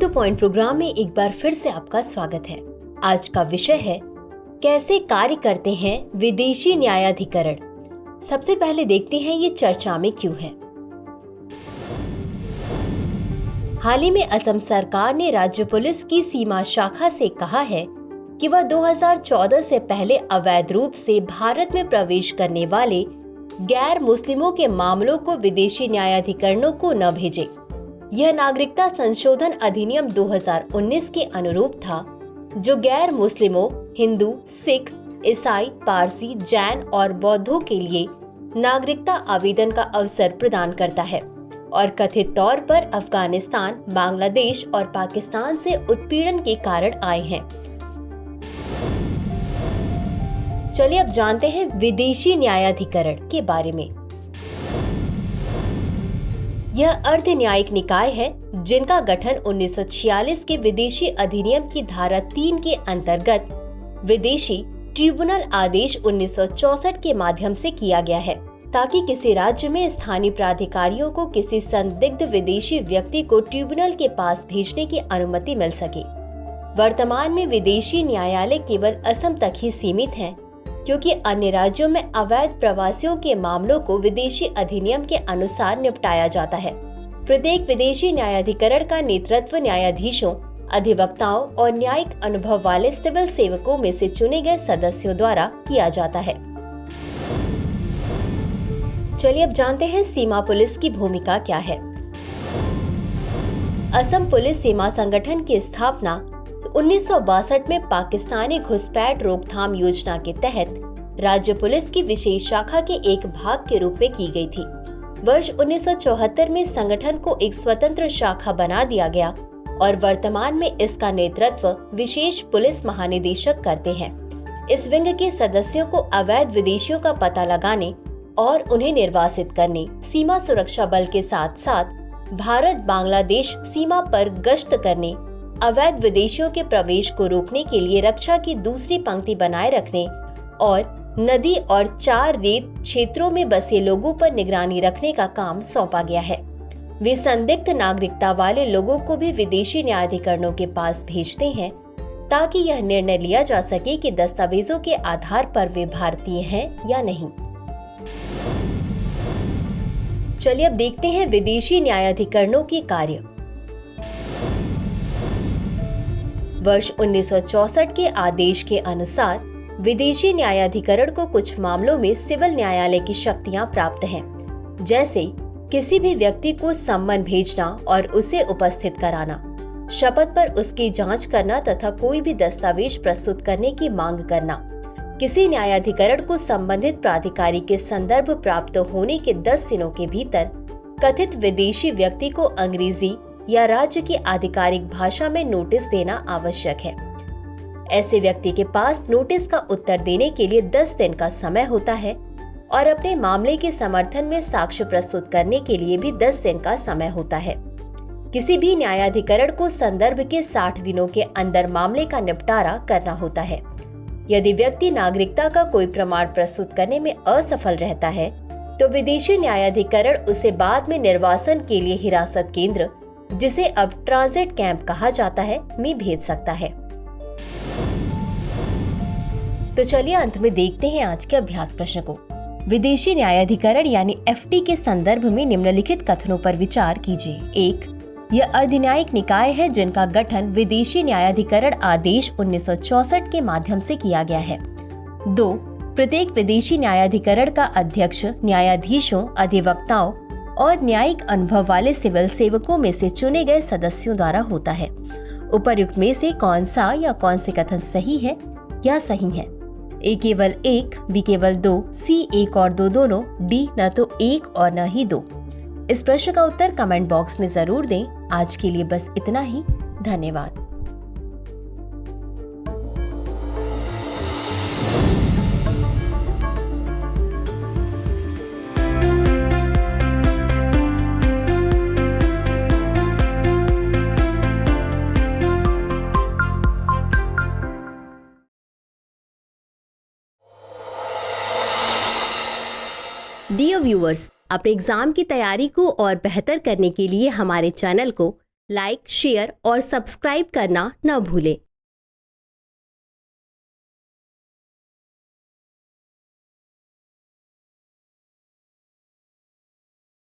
Two point programme में एक बार फिर से आपका स्वागत है। आज का विषय है कैसे कार्य करते हैं विदेशी न्यायाधिकरण। सबसे पहले देखते हैं ये चर्चा में क्यों है। हाल ही में असम सरकार ने राज्य पुलिस की सीमा शाखा से कहा है कि वह 2014 से पहले अवैध रूप से भारत में प्रवेश करने वाले गैर मुस्लिमों के मामलों को विदेशी न्यायाधिकरणों को न भेजे। यह नागरिकता संशोधन अधिनियम 2019 के अनुरूप था, जो गैर मुस्लिमों, हिंदू, सिख, ईसाई, पारसी, जैन और बौद्धों के लिए नागरिकता आवेदन का अवसर प्रदान करता है और कथित तौर पर अफगानिस्तान, बांग्लादेश और पाकिस्तान से उत्पीड़न के कारण आए हैं। चलिए अब जानते हैं विदेशी न्यायाधिकरण के बारे में। यह अर्ध न्यायिक निकाय है जिनका गठन 1946 के विदेशी अधिनियम की धारा 3 के अंतर्गत विदेशी ट्रिब्यूनल आदेश 1964 के माध्यम से किया गया है, ताकि किसी राज्य में स्थानीय प्राधिकारियों को किसी संदिग्ध विदेशी व्यक्ति को ट्रिब्यूनल के पास भेजने की अनुमति मिल सके। वर्तमान में विदेशी न्यायालय केवल असम तक ही सीमित हैं, क्योंकि अन्य राज्यों में अवैध प्रवासियों के मामलों को विदेशी अधिनियम के अनुसार निपटाया जाता है। प्रत्येक विदेशी न्यायाधिकरण का नेतृत्व न्यायाधीशों, अधिवक्ताओं और न्यायिक अनुभव वाले सिविल सेवकों में से चुने गए सदस्यों द्वारा किया जाता है। चलिए अब जानते हैं सीमा पुलिस की भूमिका क्या है। असम पुलिस सीमा संगठन की स्थापना 1962 में पाकिस्तानी घुसपैठ रोकथाम योजना के तहत राज्य पुलिस की विशेष शाखा के एक भाग के रूप में की गई थी। वर्ष 1974 में संगठन को एक स्वतंत्र शाखा बना दिया गया और वर्तमान में इसका नेतृत्व विशेष पुलिस महानिदेशक करते हैं। इस विंग के सदस्यों को अवैध विदेशियों का पता लगाने और उन्हें निर्वासित करने, सीमा सुरक्षा बल के साथ साथ भारत बांग्लादेश सीमा पर गश्त करने, अवैध विदेशियों के प्रवेश को रोकने के लिए रक्षा की दूसरी पंक्ति बनाए रखने और नदी और 4 रेत क्षेत्रों में बसे लोगों पर निगरानी रखने का काम सौंपा गया है। वे संदिग्ध नागरिकता वाले लोगों को भी विदेशी न्यायाधिकरणों के पास भेजते हैं, ताकि यह निर्णय लिया जा सके कि दस्तावेजों के आधार पर वे भारतीय हैं या नहीं। चलिए अब देखते हैं विदेशी न्यायाधिकरणों के कार्य। वर्ष 1964 के आदेश के अनुसार विदेशी न्यायाधिकरण को कुछ मामलों में सिविल न्यायालय की शक्तियां प्राप्त हैं, जैसे किसी भी व्यक्ति को सम्मन भेजना और उसे उपस्थित कराना, शपथ पर उसकी जांच करना तथा कोई भी दस्तावेज प्रस्तुत करने की मांग करना, किसी न्यायाधिकरण को संबंधित प्राधिकारी के संदर्भ प्राप्त होने के 10 दिनों के भीतर कथित विदेशी व्यक्ति को अंग्रेजी या राज्य की आधिकारिक भाषा में नोटिस देना आवश्यक है। ऐसे व्यक्ति के पास नोटिस का उत्तर देने के लिए 10 दिन का समय होता है और अपने मामले के समर्थन में साक्ष्य प्रस्तुत करने के लिए भी 10 दिन का समय होता है। किसी भी न्यायाधिकरण को संदर्भ के 60 दिनों के अंदर मामले का निपटारा करना होता है। यदि व्यक्ति नागरिकता का कोई प्रमाण प्रस्तुत करने में असफल रहता है, तो विदेशी न्यायाधिकरण उसे बाद में निर्वासन के लिए हिरासत केंद्र, जिसे अब ट्रांजिट कैंप कहा जाता है, में भेज सकता है। तो चलिए अंत में देखते हैं आज के अभ्यास प्रश्न को। विदेशी न्यायाधिकरण यानी एफटी के संदर्भ में निम्नलिखित कथनों पर विचार कीजिए। 1. यह अर्धन्यायिक निकाय है जिनका गठन विदेशी न्यायाधिकरण आदेश 1964 के माध्यम से किया गया है। 2. प्रत्येक विदेशी न्यायाधिकरण का अध्यक्ष न्यायाधीशों, अधिवक्ताओं और न्यायिक अनुभव वाले सिविल सेवकों में से चुने गए सदस्यों द्वारा होता है। उपर्युक्त में से कौन सा या कौन से कथन सही है या सही है? ए केवल 1, बी केवल 2, सी 1 और 2 दोनों, डी न तो 1 और न ही 2। इस प्रश्न का उत्तर कमेंट बॉक्स में जरूर दें। आज के लिए बस इतना ही। धन्यवाद। डियर व्यूअर्स, अपने एग्जाम की तैयारी को और बेहतर करने के लिए हमारे चैनल को लाइक, शेयर और सब्सक्राइब करना न भूलें।